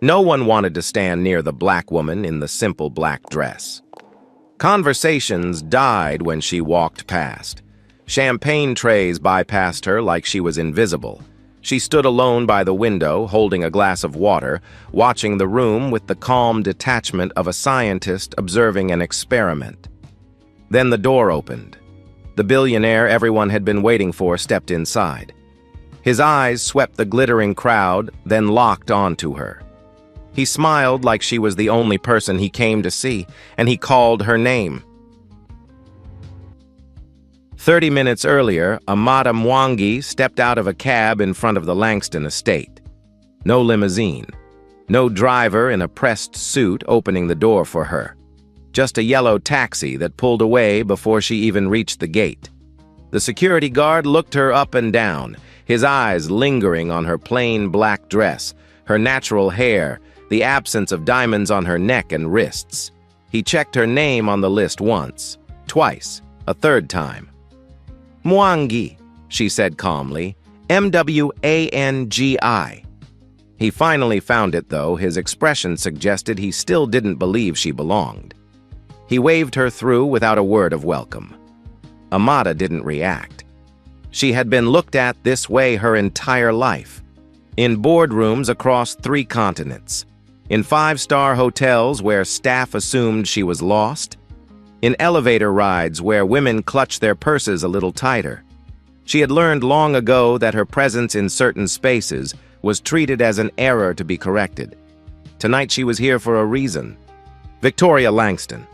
No one wanted to stand near the black woman in the simple black dress. Conversations died when she walked past. Champagne trays bypassed her like she was invisible. She stood alone by the window, holding a glass of water, watching the room with the calm detachment of a scientist observing an experiment. Then the door opened. The billionaire everyone had been waiting for stepped inside. His eyes swept the glittering crowd, then locked onto her. He smiled like she was the only person he came to see, and he called her name. 30 minutes earlier, Amada Mwangi stepped out of a cab in front of the Langston estate. No limousine. No driver in a pressed suit opening the door for her. Just a yellow taxi that pulled away before she even reached the gate. The security guard looked her up and down, his eyes lingering on her plain black dress, her natural hair, the absence of diamonds on her neck and wrists. He checked her name on the list once, twice, a third time. Mwangi, she said calmly, Mwangi. He finally found it, though his expression suggested he still didn't believe she belonged. He waved her through without a word of welcome. Amada didn't react. She had been looked at this way her entire life. In boardrooms across 3 continents. In 5-star hotels where staff assumed she was lost. In elevator rides where women clutched their purses a little tighter. She had learned long ago that her presence in certain spaces was treated as an error to be corrected. Tonight she was here for a reason. Victoria Langston.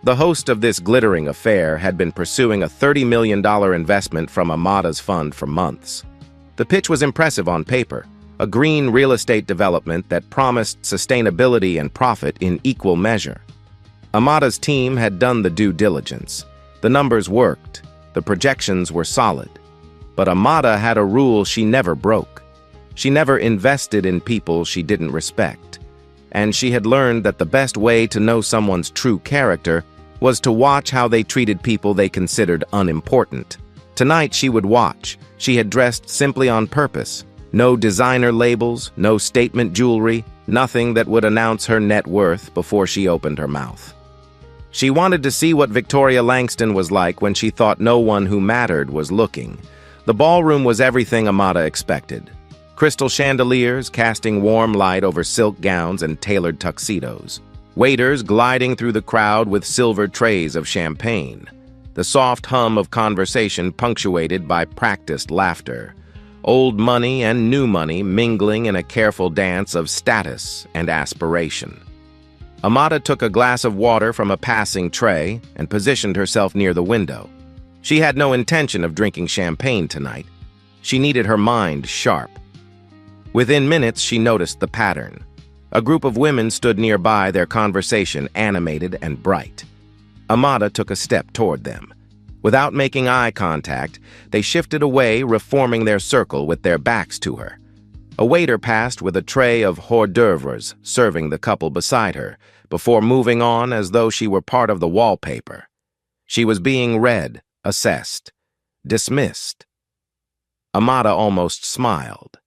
The host of this glittering affair had been pursuing a $30 million investment from Amada's fund for months. The pitch was impressive on paper, a green real estate development that promised sustainability and profit in equal measure. Amada's team had done the due diligence. The numbers worked, the projections were solid. But Amada had a rule she never broke. She never invested in people she didn't respect. And she had learned that the best way to know someone's true character was to watch how they treated people they considered unimportant. Tonight she would watch. She had dressed simply on purpose. No designer labels, no statement jewelry, nothing that would announce her net worth before she opened her mouth. She wanted to see what Victoria Langston was like when she thought no one who mattered was looking. The ballroom was everything Amada expected. Crystal chandeliers casting warm light over silk gowns and tailored tuxedos. Waiters gliding through the crowd with silver trays of champagne. The soft hum of conversation punctuated by practiced laughter. Old money and new money mingling in a careful dance of status and aspiration. Amada took a glass of water from a passing tray and positioned herself near the window. She had no intention of drinking champagne tonight. She needed her mind sharp. Within minutes, she noticed the pattern. A group of women stood nearby, their conversation animated and bright. Amada took a step toward them. Without making eye contact, they shifted away, reforming their circle with their backs to her. A waiter passed with a tray of hors d'oeuvres, serving the couple beside her, before moving on as though she were part of the wallpaper. She was being read, assessed, dismissed. Amada almost smiled.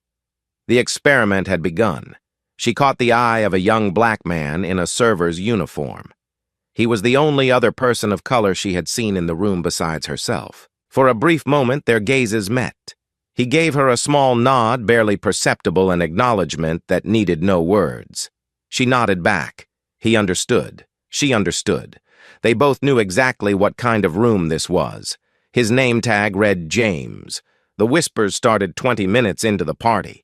The experiment had begun. She caught the eye of a young black man in a server's uniform. He was the only other person of color she had seen in the room besides herself. For a brief moment, their gazes met. He gave her a small nod, barely perceptible, an acknowledgement that needed no words. She nodded back. He understood. She understood. They both knew exactly what kind of room this was. His name tag read James. The whispers started 20 minutes into the party.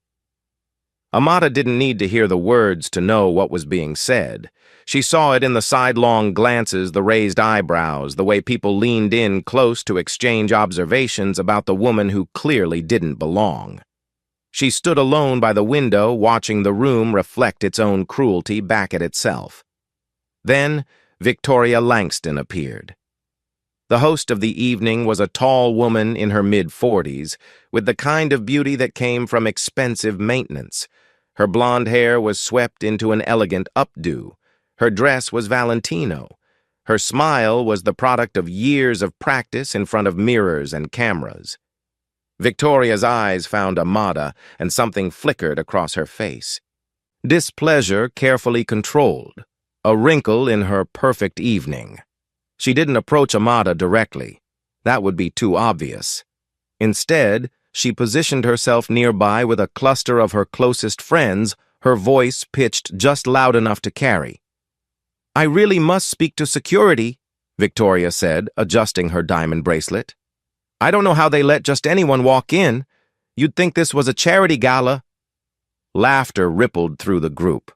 Amada didn't need to hear the words to know what was being said. She saw it in the sidelong glances, the raised eyebrows, the way people leaned in close to exchange observations about the woman who clearly didn't belong. She stood alone by the window, watching the room reflect its own cruelty back at itself. Then Victoria Langston appeared. The host of the evening was a tall woman in her mid-40s, with the kind of beauty that came from expensive maintenance. Her blonde hair was swept into an elegant updo. Her dress was Valentino. Her smile was the product of years of practice in front of mirrors and cameras. Victoria's eyes found Amada, and something flickered across her face. Displeasure carefully controlled, a wrinkle in her perfect evening. She didn't approach Amada directly. That would be too obvious. Instead, she positioned herself nearby with a cluster of her closest friends, her voice pitched just loud enough to carry. "I really must speak to security," Victoria said, adjusting her diamond bracelet. "I don't know how they let just anyone walk in. You'd think this was a charity gala." Laughter rippled through the group.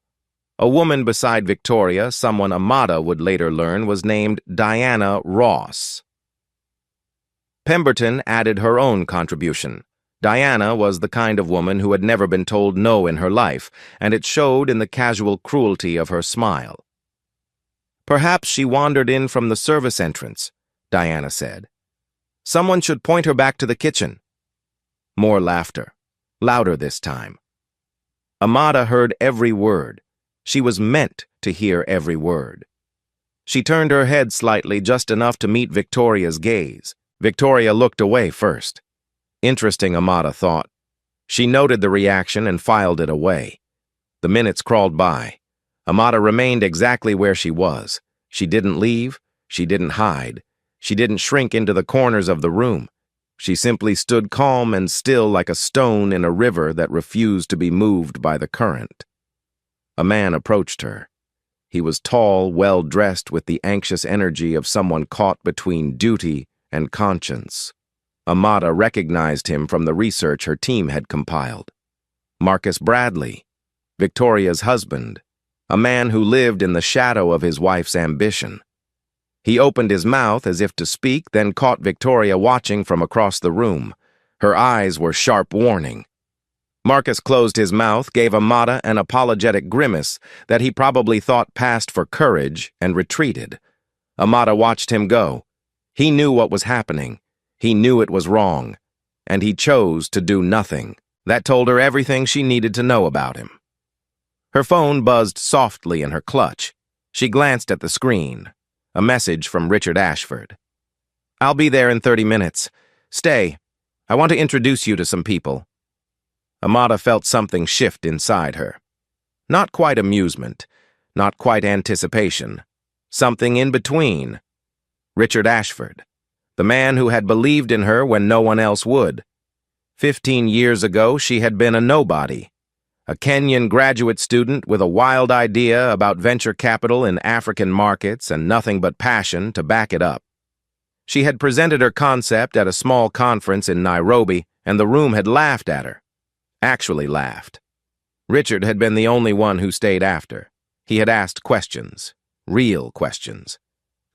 A woman beside Victoria, someone Amada would later learn, was named Diana Ross. Pemberton added her own contribution. Diana was the kind of woman who had never been told no in her life, and it showed in the casual cruelty of her smile. "Perhaps she wandered in from the service entrance," Diana said. "Someone should point her back to the kitchen." More laughter, louder this time. Amada heard every word. She was meant to hear every word. She turned her head slightly, just enough to meet Victoria's gaze. Victoria looked away first. Interesting, Amada thought. She noted the reaction and filed it away. The minutes crawled by. Amada remained exactly where she was. She didn't leave. She didn't hide. She didn't shrink into the corners of the room. She simply stood calm and still like a stone in a river that refused to be moved by the current. A man approached her. He was tall, well-dressed, with the anxious energy of someone caught between duty and conscience. Amada recognized him from the research her team had compiled. Marcus Bradley, Victoria's husband, a man who lived in the shadow of his wife's ambition. He opened his mouth as if to speak, then caught Victoria watching from across the room. Her eyes were sharp warning. Marcus closed his mouth, gave Amada an apologetic grimace that he probably thought passed for courage, and retreated. Amada watched him go. He knew what was happening. He knew it was wrong. And he chose to do nothing. That told her everything she needed to know about him. Her phone buzzed softly in her clutch. She glanced at the screen. A message from Richard Ashford. "I'll be there in 30 minutes. Stay. I want to introduce you to some people." Amada felt something shift inside her. Not quite amusement, not quite anticipation. Something in between. Richard Ashford, the man who had believed in her when no one else would. 15 years ago, she had been a nobody. A Kenyan graduate student with a wild idea about venture capital in African markets and nothing but passion to back it up. She had presented her concept at a small conference in Nairobi, and the room had laughed at her. Actually laughed. Richard had been the only one who stayed after. He had asked questions, real questions.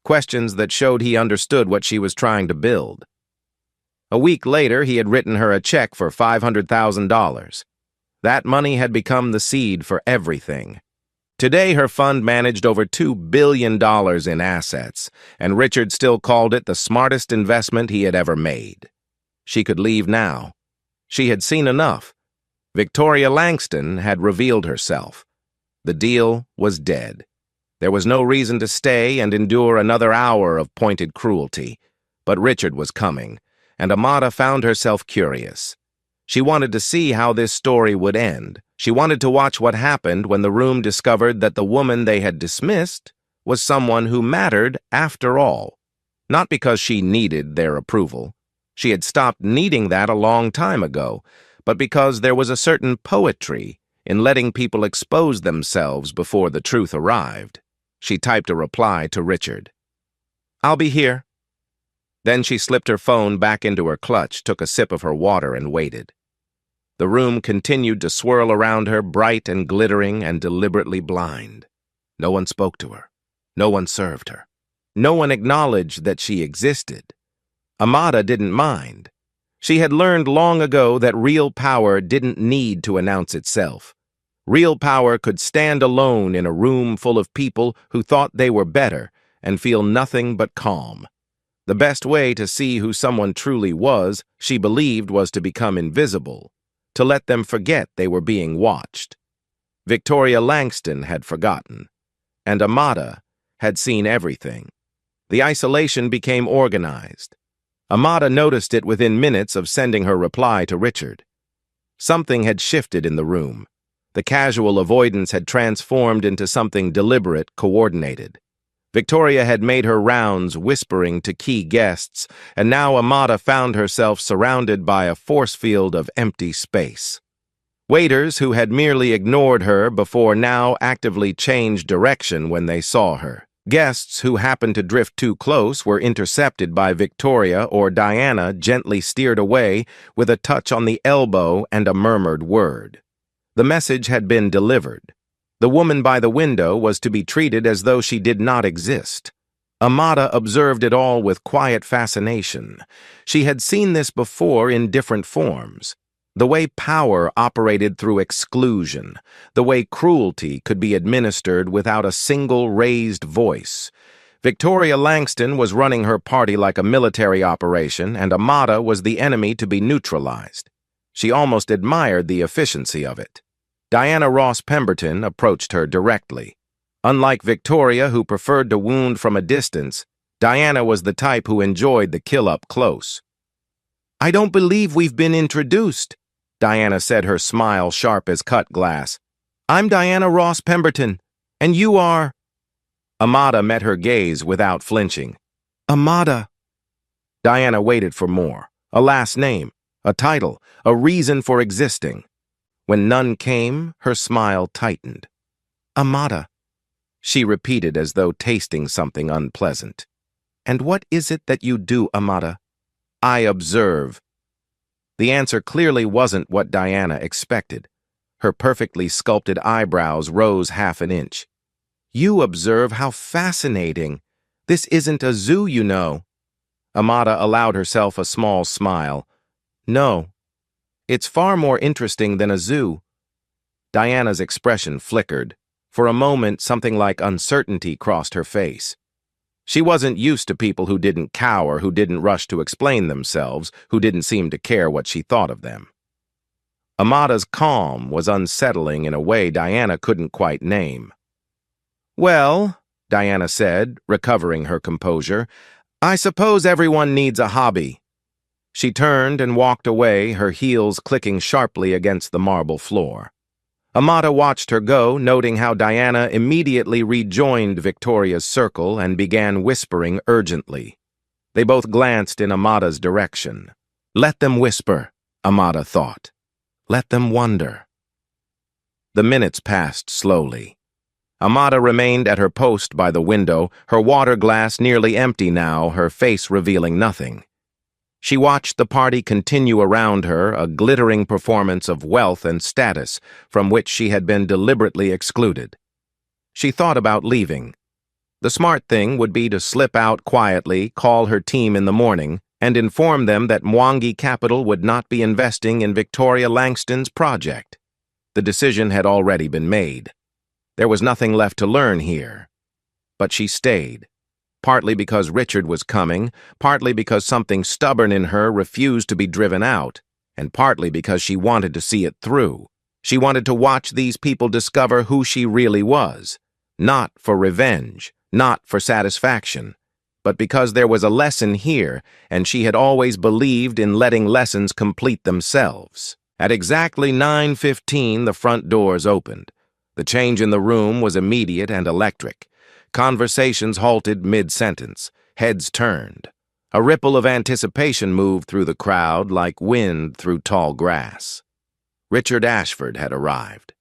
Questions that showed he understood what she was trying to build. A week later, he had written her a check for $500,000. That money had become the seed for everything. Today, her fund managed over $2 billion in assets, and Richard still called it the smartest investment he had ever made. She could leave now. She had seen enough. Victoria Langston had revealed herself. The deal was dead. There was no reason to stay and endure another hour of pointed cruelty. But Richard was coming, and Amada found herself curious. She wanted to see how this story would end. She wanted to watch what happened when the room discovered that the woman they had dismissed was someone who mattered after all. Not because she needed their approval. She had stopped needing that a long time ago, but because there was a certain poetry in letting people expose themselves before the truth arrived. She typed a reply to Richard. "I'll be here." Then she slipped her phone back into her clutch, took a sip of her water, and waited. The room continued to swirl around her, bright and glittering and deliberately blind. No one spoke to her. No one served her. No one acknowledged that she existed. Amada didn't mind. She had learned long ago that real power didn't need to announce itself. Real power could stand alone in a room full of people who thought they were better and feel nothing but calm. The best way to see who someone truly was, she believed, was to become invisible, to let them forget they were being watched. Victoria Langston had forgotten, and Amada had seen everything. The isolation became organized. Amada noticed it within minutes of sending her reply to Richard. Something had shifted in the room. The casual avoidance had transformed into something deliberate, coordinated. Victoria had made her rounds whispering to key guests, and now Amada found herself surrounded by a force field of empty space. Waiters who had merely ignored her before now actively changed direction when they saw her. Guests who happened to drift too close were intercepted by Victoria or Diana, gently steered away with a touch on the elbow and a murmured word. The message had been delivered. The woman by the window was to be treated as though she did not exist. Amada observed it all with quiet fascination. She had seen this before in different forms. The way power operated through exclusion, the way cruelty could be administered without a single raised voice. Victoria Langston was running her party like a military operation, and Amada was the enemy to be neutralized. She almost admired the efficiency of it. Diana Ross Pemberton approached her directly. Unlike Victoria, who preferred to wound from a distance, Diana was the type who enjoyed the kill up close. "I don't believe we've been introduced," Diana said, her smile sharp as cut glass. "I'm Diana Ross Pemberton, and you are—" Amada met her gaze without flinching. "Amada." Diana waited for more. A last name, a title, a reason for existing. When none came, her smile tightened. "Amada," she repeated as though tasting something unpleasant. "And what is it that you do, Amada?" "I observe." The answer clearly wasn't what Diana expected. Her perfectly sculpted eyebrows rose half an inch. "You observe? How fascinating. This isn't a zoo, you know." Amada allowed herself a small smile. "No. It's far more interesting than a zoo." Diana's expression flickered. For a moment, something like uncertainty crossed her face. She wasn't used to people who didn't cower, who didn't rush to explain themselves, who didn't seem to care what she thought of them. Amada's calm was unsettling in a way Diana couldn't quite name. "Well," Diana said, recovering her composure, "I suppose everyone needs a hobby." She turned and walked away, her heels clicking sharply against the marble floor. Amada watched her go, noting how Diana immediately rejoined Victoria's circle and began whispering urgently. They both glanced in Amada's direction. Let them whisper, Amada thought. Let them wonder. The minutes passed slowly. Amada remained at her post by the window, her water glass nearly empty now, her face revealing nothing. She watched the party continue around her, a glittering performance of wealth and status from which she had been deliberately excluded. She thought about leaving. The smart thing would be to slip out quietly, call her team in the morning, and inform them that Mwangi Capital would not be investing in Victoria Langston's project. The decision had already been made. There was nothing left to learn here. But she stayed. Partly because Richard was coming, partly because something stubborn in her refused to be driven out, and partly because she wanted to see it through. She wanted to watch these people discover who she really was, not for revenge, not for satisfaction, but because there was a lesson here, and she had always believed in letting lessons complete themselves. At exactly 9:15, the front doors opened. The change in the room was immediate and electric. Conversations halted mid-sentence, heads turned. A ripple of anticipation moved through the crowd like wind through tall grass. Richard Ashford had arrived.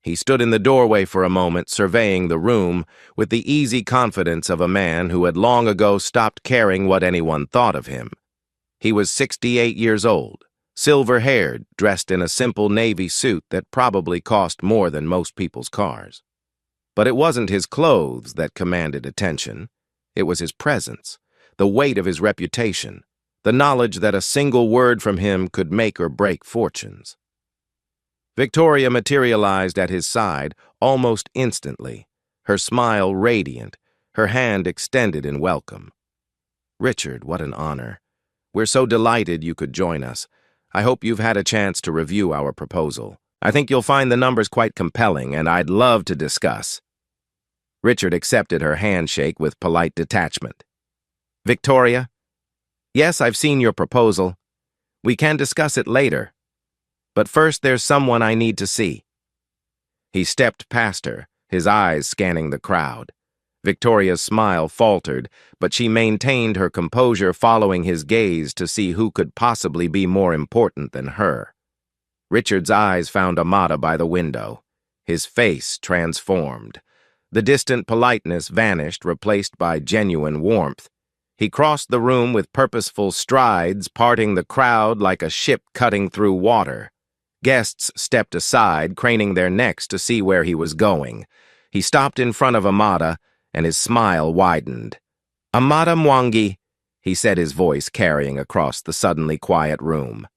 He stood in the doorway for a moment, surveying the room with the easy confidence of a man who had long ago stopped caring what anyone thought of him. He was 68 years old, silver-haired, dressed in a simple navy suit that probably cost more than most people's cars. But it wasn't his clothes that commanded attention. It was his presence, the weight of his reputation, the knowledge that a single word from him could make or break fortunes. Victoria materialized at his side almost instantly, her smile radiant, her hand extended in welcome. "Richard, what an honor. We're so delighted you could join us. I hope you've had a chance to review our proposal. I think you'll find the numbers quite compelling, and I'd love to discuss." Richard accepted her handshake with polite detachment. "Victoria? Yes, I've seen your proposal. We can discuss it later. But first, there's someone I need to see." He stepped past her, his eyes scanning the crowd. Victoria's smile faltered, but she maintained her composure, following his gaze to see who could possibly be more important than her. Richard's eyes found Amada by the window. His face transformed. The distant politeness vanished, replaced by genuine warmth. He crossed the room with purposeful strides, parting the crowd like a ship cutting through water. Guests stepped aside, craning their necks to see where he was going. He stopped in front of Amada, and his smile widened. "Amada Mwangi," he said, his voice carrying across the suddenly quiet room.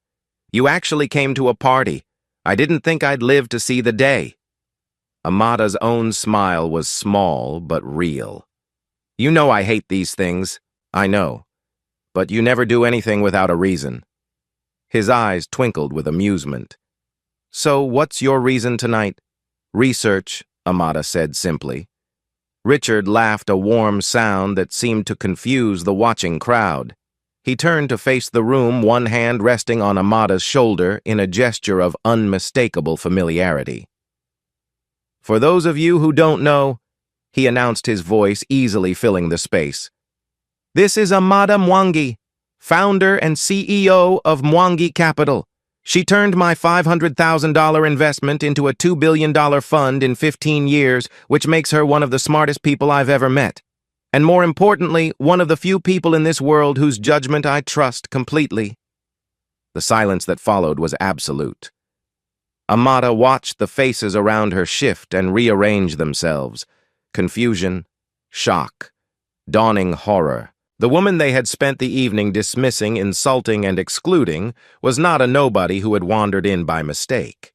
"You actually came to a party. I didn't think I'd live to see the day." Amada's own smile was small but real. "You know I hate these things. I know. But you never do anything without a reason." His eyes twinkled with amusement. "So what's your reason tonight?" "Research," Amada said simply. Richard laughed, a warm sound that seemed to confuse the watching crowd. He turned to face the room, one hand resting on Amada's shoulder in a gesture of unmistakable familiarity. "For those of you who don't know," he announced, his voice easily filling the space, "this is Amada Mwangi, founder and CEO of Mwangi Capital. She turned my $500,000 investment into a $2 billion fund in 15 years, which makes her one of the smartest people I've ever met. And more importantly, one of the few people in this world whose judgment I trust completely." The silence that followed was absolute. Amada watched the faces around her shift and rearrange themselves. Confusion, shock, dawning horror. The woman they had spent the evening dismissing, insulting, and excluding was not a nobody who had wandered in by mistake.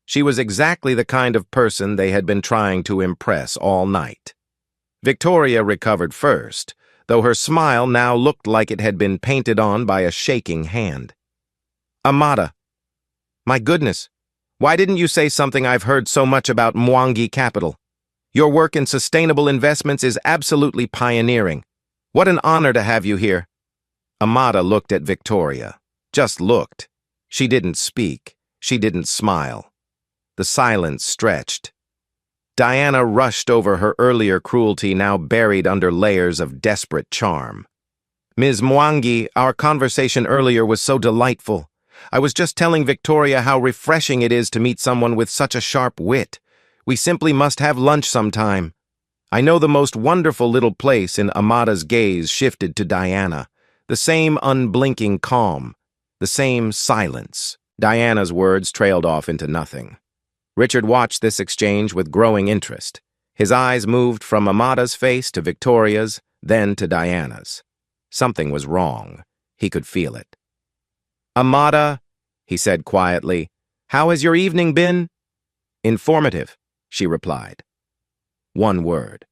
She was exactly the kind of person they had been trying to impress all night. Victoria recovered first, though her smile now looked like it had been painted on by a shaking hand. "Amada, my goodness, why didn't you say something I've heard so much about, Mwangi Capital? Your work in sustainable investments is absolutely pioneering. What an honor to have you here." Amada looked at Victoria. Just looked. She didn't speak. She didn't smile. The silence stretched. Diana rushed over her earlier cruelty, now buried under layers of desperate charm. "Ms. Mwangi, our conversation earlier was so delightful. I was just telling Victoria how refreshing it is to meet someone with such a sharp wit. We simply must have lunch sometime. I know the most wonderful little place." In Amada's gaze shifted to Diana. The same unblinking calm. The same silence. Diana's words trailed off into nothing. Richard watched this exchange with growing interest. His eyes moved from Amada's face to Victoria's, then to Diana's. Something was wrong. He could feel it. "Amada," he said quietly, "how has your evening been?" "Informative," she replied. One word.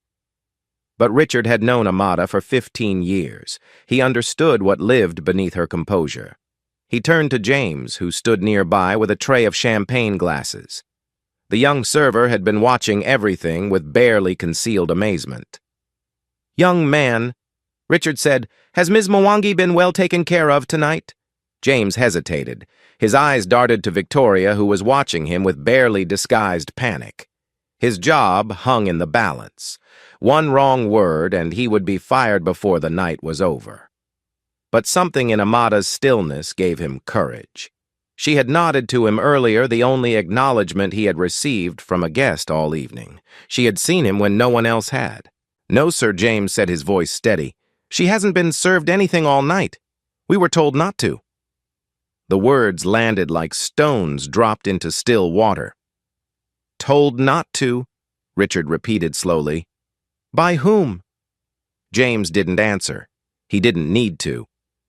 But Richard had known Amada for 15 years. He understood what lived beneath her composure. He turned to James, who stood nearby with a tray of champagne glasses. The young server had been watching everything with barely concealed amazement. "Young man," Richard said, "has Ms. Mwangi been well taken care of tonight?" James hesitated. His eyes darted to Victoria, who was watching him with barely disguised panic. His job hung in the balance. One wrong word, and he would be fired before the night was over. But something in Amada's stillness gave him courage. She had nodded to him earlier, the only acknowledgement he had received from a guest all evening. She had seen him when no one else had. "No, sir," James said, his voice steady. "She hasn't been served anything all night. We were told not to." The words landed like stones dropped into still water. "Told not to," Richard repeated slowly. "By whom?" James didn't answer. He didn't need to.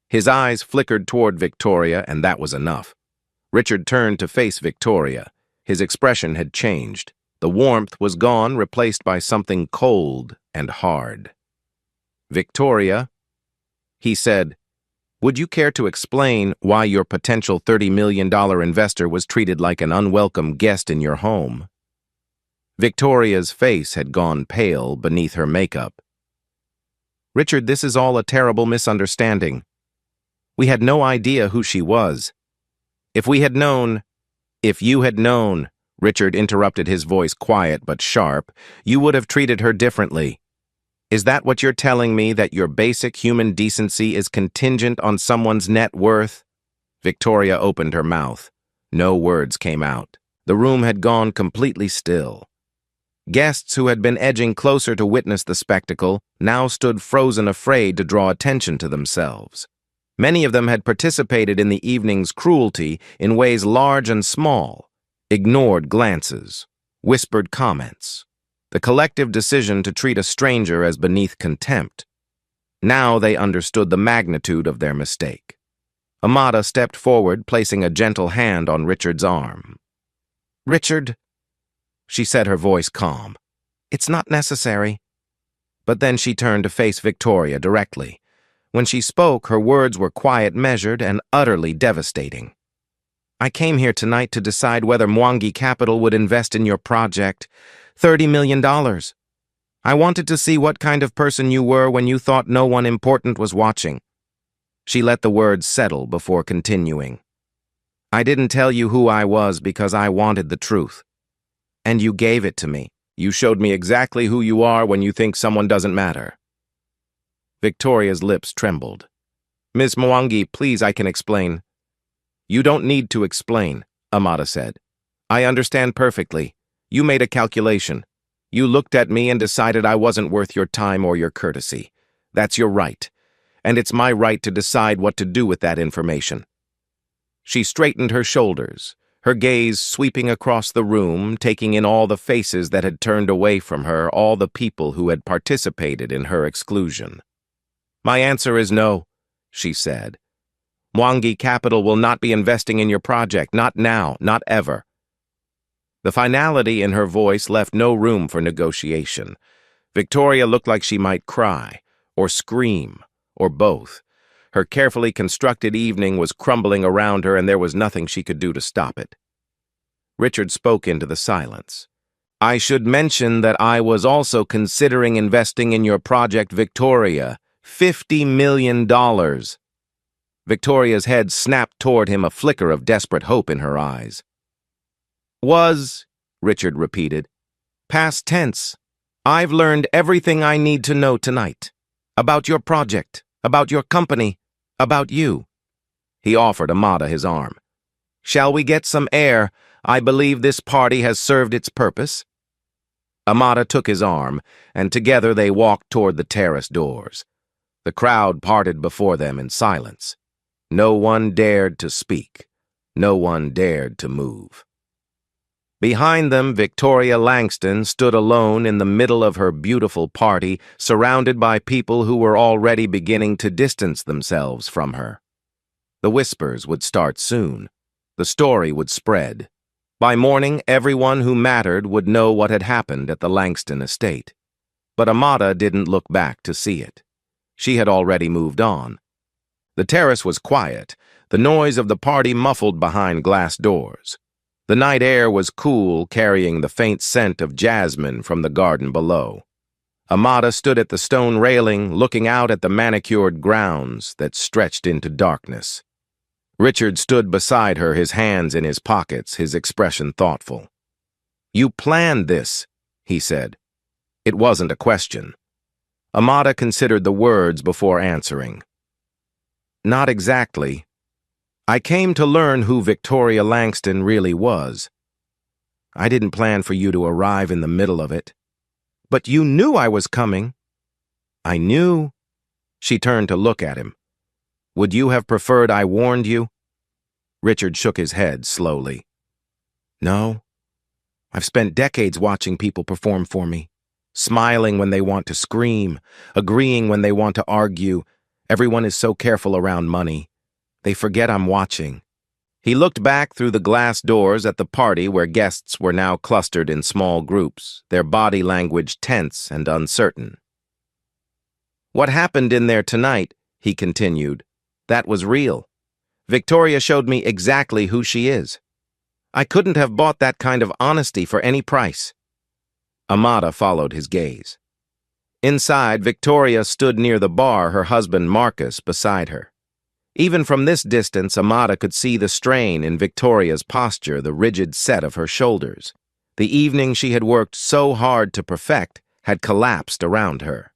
His eyes flickered toward Victoria, and that was enough. Richard turned to face Victoria. His expression had changed. The warmth was gone, replaced by something cold and hard. "Victoria," he said, "would you care to explain why your potential $30 million investor was treated like an unwelcome guest in your home?" Victoria's face had gone pale beneath her makeup. "Richard, this is all a terrible misunderstanding. We had no idea who she was. If you had known," Richard interrupted, his voice quiet but sharp. You would have treated her differently. Is that what you're telling me, that your basic human decency is contingent on someone's net worth? Victoria opened her mouth. No words came out. The room had gone completely still. Guests who had been edging closer to witness the spectacle now stood frozen, afraid to draw attention to themselves. Many of them had participated in the evening's cruelty in ways large and small, ignored glances, whispered comments, the collective decision to treat a stranger as beneath contempt. Now they understood the magnitude of their mistake. Amada stepped forward, placing a gentle hand on Richard's arm. "Richard," she said, her voice calm, "it's not necessary." But then she turned to face Victoria directly. When she spoke, her words were quiet, measured, and utterly devastating. "I came here tonight to decide whether Mwangi Capital would invest in your project. $30 million. I wanted to see what kind of person you were when you thought no one important was watching." She let the words settle before continuing. "I didn't tell you who I was because I wanted the truth. And you gave it to me. You showed me exactly who you are when you think someone doesn't matter." Victoria's lips trembled. "Miss Mwangi, please, I can explain." "You don't need to explain," Amada said. "I understand perfectly. You made a calculation. You looked at me and decided I wasn't worth your time or your courtesy. That's your right. And it's my right to decide what to do with that information." She straightened her shoulders, her gaze sweeping across the room, taking in all the faces that had turned away from her, all the people who had participated in her exclusion. "My answer is no," she said. "Mwangi Capital will not be investing in your project, not now, not ever." The finality in her voice left no room for negotiation. Victoria looked like she might cry, or scream, or both. Her carefully constructed evening was crumbling around her, and there was nothing she could do to stop it. Richard spoke into the silence. "I should mention that I was also considering investing in your project, Victoria. $50 million. Victoria's head snapped toward him, a flicker of desperate hope in her eyes. "Was," Richard repeated. "Past tense. I've learned everything I need to know tonight. About your project, about your company, about you." He offered Amada his arm. "Shall we get some air? I believe this party has served its purpose." Amada took his arm, and together they walked toward the terrace doors. The crowd parted before them in silence. No one dared to speak. No one dared to move. Behind them, Victoria Langston stood alone in the middle of her beautiful party, surrounded by people who were already beginning to distance themselves from her. The whispers would start soon. The story would spread. By morning, everyone who mattered would know what had happened at the Langston estate. But Amada didn't look back to see it. She had already moved on. The terrace was quiet, the noise of the party muffled behind glass doors. The night air was cool, carrying the faint scent of jasmine from the garden below. Amada stood at the stone railing, looking out at the manicured grounds that stretched into darkness. Richard stood beside her, his hands in his pockets, his expression thoughtful. "You planned this," he said. It wasn't a question. Amada considered the words before answering. "Not exactly. I came to learn who Victoria Langston really was. I didn't plan for you to arrive in the middle of it. But you knew I was coming." "I knew." She turned to look at him. "Would you have preferred I warned you?" Richard shook his head slowly. "No. I've spent decades watching people perform for me. Smiling when they want to scream, agreeing when they want to argue. Everyone is so careful around money. They forget I'm watching." He looked back through the glass doors at the party where guests were now clustered in small groups, their body language tense and uncertain. "What happened in there tonight," he continued, "that was real. Victoria showed me exactly who she is. I couldn't have bought that kind of honesty for any price." Amada followed his gaze. Inside, Victoria stood near the bar, her husband Marcus beside her. Even from this distance, Amada could see the strain in Victoria's posture, the rigid set of her shoulders. The evening she had worked so hard to perfect had collapsed around her.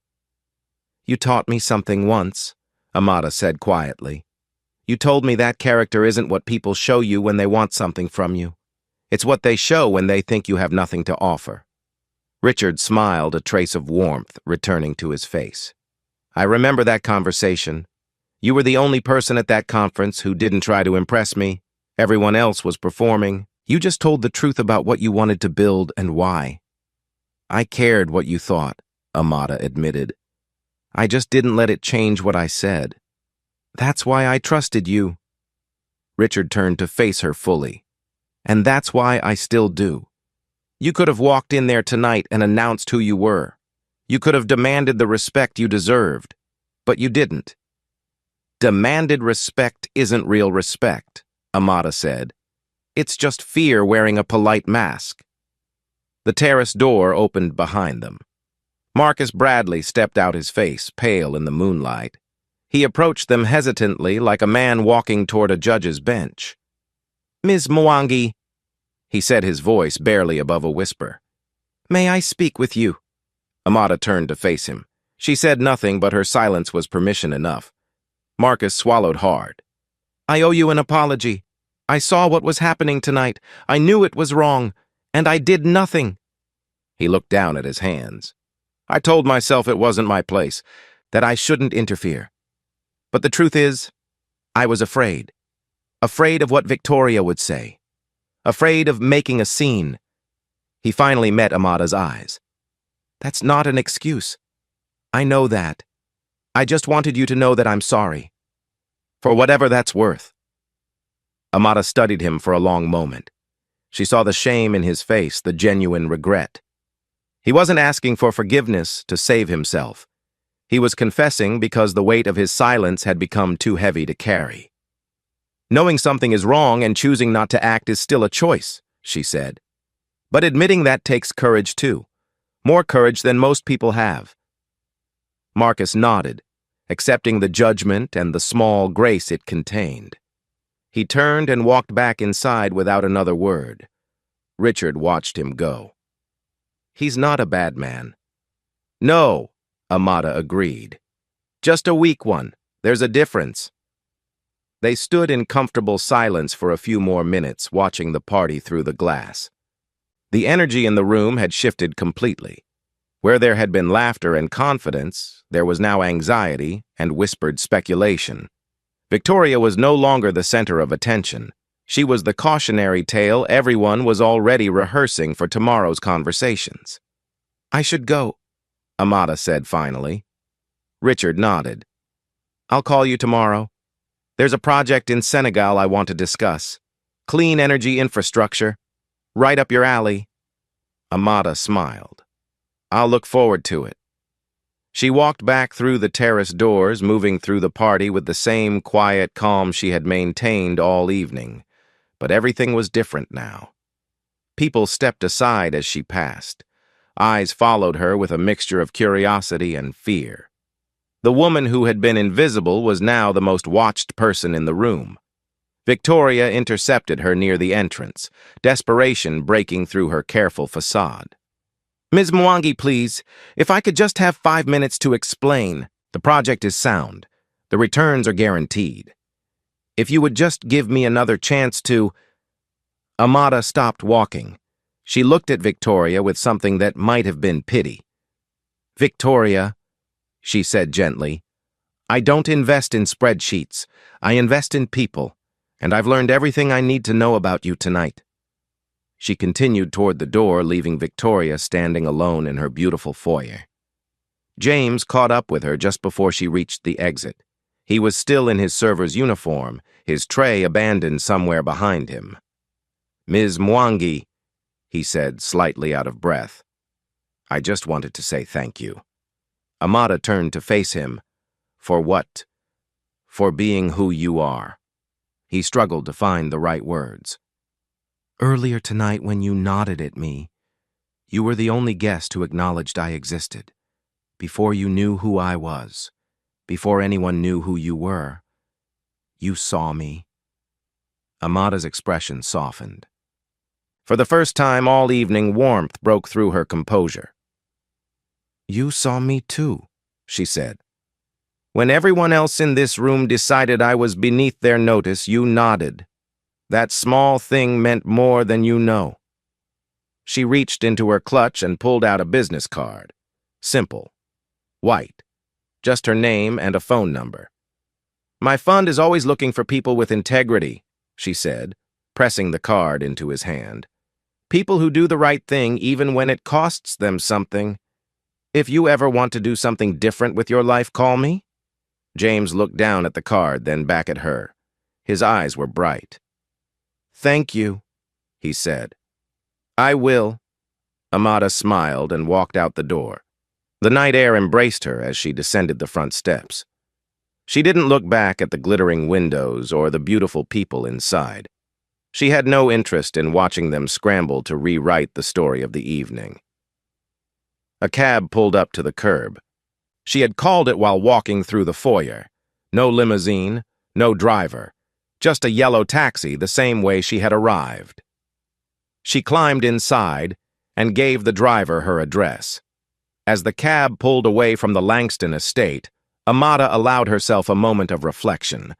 "You taught me something once," Amada said quietly. "You told me that character isn't what people show you when they want something from you. It's what they show when they think you have nothing to offer." Richard smiled, a trace of warmth returning to his face. "I remember that conversation. You were the only person at that conference who didn't try to impress me. Everyone else was performing. You just told the truth about what you wanted to build and why." "I cared what you thought," Amada admitted. "I just didn't let it change what I said. That's why I trusted you." Richard turned to face her fully. "And that's why I still do. You could have walked in there tonight and announced who you were. You could have demanded the respect you deserved, but you didn't." "Demanded respect isn't real respect," Amada said. "It's just fear wearing a polite mask." The terrace door opened behind them. Marcus Bradley stepped out, his face pale in the moonlight. He approached them hesitantly, like a man walking toward a judge's bench. "Ms. Mwangi," he said, his voice barely above a whisper. "May I speak with you?" Amada turned to face him. She said nothing, but her silence was permission enough. Marcus swallowed hard. "I owe you an apology. I saw what was happening tonight. I knew it was wrong, and I did nothing." He looked down at his hands. "I told myself it wasn't my place, that I shouldn't interfere. But the truth is, I was afraid. Afraid of what Victoria would say. Afraid of making a scene." He finally met Amada's eyes. "That's not an excuse. I know that. I just wanted you to know that I'm sorry. For whatever that's worth." Amada studied him for a long moment. She saw the shame in his face, the genuine regret. He wasn't asking for forgiveness to save himself. He was confessing because the weight of his silence had become too heavy to carry. "Knowing something is wrong and choosing not to act is still a choice," she said. "But admitting that takes courage too. More courage than most people have." Marcus nodded, accepting the judgment and the small grace it contained. He turned and walked back inside without another word. Richard watched him go. "He's not a bad man." "No," Amada agreed. "Just a weak one. There's a difference." They stood in comfortable silence for a few more minutes, watching the party through the glass. The energy in the room had shifted completely. Where there had been laughter and confidence, there was now anxiety and whispered speculation. Victoria was no longer the center of attention. She was the cautionary tale everyone was already rehearsing for tomorrow's conversations. "I should go," Amada said finally. Richard nodded. "I'll call you tomorrow. There's a project in Senegal I want to discuss. Clean energy infrastructure. Right up your alley." Amada smiled. "I'll look forward to it." She walked back through the terrace doors, moving through the party with the same quiet calm she had maintained all evening. But everything was different now. People stepped aside as she passed. Eyes followed her with a mixture of curiosity and fear. The woman who had been invisible was now the most watched person in the room. Victoria intercepted her near the entrance, desperation breaking through her careful facade. "Ms. Mwangi, please, if I could just have 5 minutes to explain. The project is sound. The returns are guaranteed. If you would just give me another chance to—" Amada stopped walking. She looked at Victoria with something that might have been pity. "Victoria," she said gently, "I don't invest in spreadsheets. I invest in people, and I've learned everything I need to know about you tonight." She continued toward the door, leaving Victoria standing alone in her beautiful foyer. James caught up with her just before she reached the exit. He was still in his server's uniform, his tray abandoned somewhere behind him. "Ms. Mwangi," he said, slightly out of breath. "I just wanted to say thank you." Amada turned to face him. "For what?" "For being who you are." He struggled to find the right words. "Earlier tonight when you nodded at me, you were the only guest who acknowledged I existed. Before you knew who I was, before anyone knew who you were, You saw me? Amada's expression softened. For the first time all evening, warmth broke through her composure. You saw me too, she said. When everyone else in this room decided I was beneath their notice, you nodded. That small thing meant more than you know. She reached into her clutch and pulled out a business card. Simple. White. Just her name and a phone number. My fund is always looking for people with integrity, she said, pressing the card into his hand. People who do the right thing even when it costs them something. If you ever want to do something different with your life, call me. James looked down at the card, then back at her. His eyes were bright. Thank you, he said. I will. Amada smiled and walked out the door. The night air embraced her as she descended the front steps. She didn't look back at the glittering windows or the beautiful people inside. She had no interest in watching them scramble to rewrite the story of the evening. A cab pulled up to the curb. She had called it while walking through the foyer. No limousine, no driver, just a yellow taxi the same way she had arrived. She climbed inside and gave the driver her address. As the cab pulled away from the Langston estate, Amada allowed herself a moment of reflection.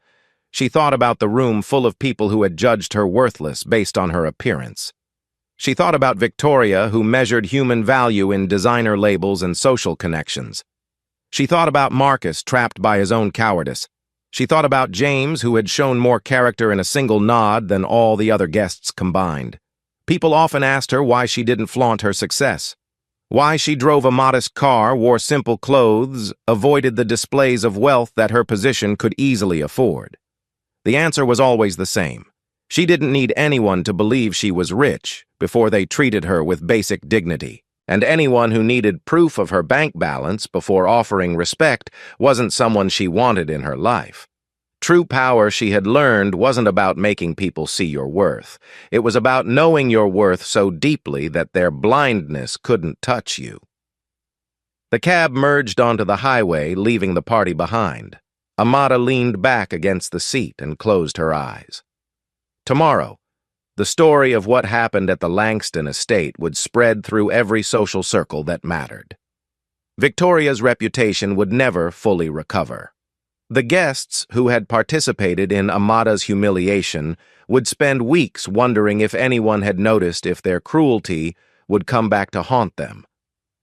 She thought about the room full of people who had judged her worthless based on her appearance. She thought about Victoria, who measured human value in designer labels and social connections. She thought about Marcus, trapped by his own cowardice. She thought about James, who had shown more character in a single nod than all the other guests combined. People often asked her why she didn't flaunt her success. Why she drove a modest car, wore simple clothes, avoided the displays of wealth that her position could easily afford. The answer was always the same. She didn't need anyone to believe she was rich before they treated her with basic dignity. And anyone who needed proof of her bank balance before offering respect wasn't someone she wanted in her life. True power, she had learned, wasn't about making people see your worth. It was about knowing your worth so deeply that their blindness couldn't touch you. The cab merged onto the highway, leaving the party behind. Amada leaned back against the seat and closed her eyes. Tomorrow, the story of what happened at the Langston estate would spread through every social circle that mattered. Victoria's reputation would never fully recover. The guests who had participated in Amada's humiliation would spend weeks wondering if anyone had noticed if their cruelty would come back to haunt them.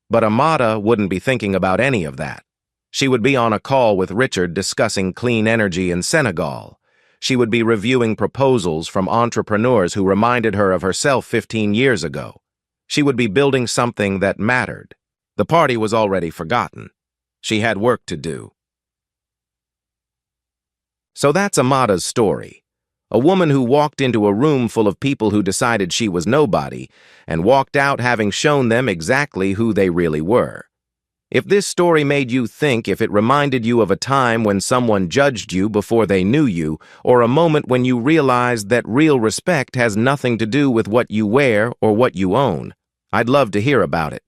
But Amada wouldn't be thinking about any of that. She would be on a call with Richard discussing clean energy in Senegal. She would be reviewing proposals from entrepreneurs who reminded her of herself 15 years ago. She would be building something that mattered. The party was already forgotten. She had work to do. So that's Amada's story. A woman who walked into a room full of people who decided she was nobody and walked out having shown them exactly who they really were. If this story made you think, if it reminded you of a time when someone judged you before they knew you, or a moment when you realized that real respect has nothing to do with what you wear or what you own, I'd love to hear about it.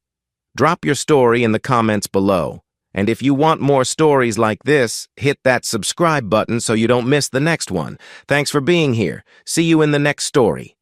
Drop your story in the comments below. And if you want more stories like this, hit that subscribe button so you don't miss the next one. Thanks for being here. See you in the next story.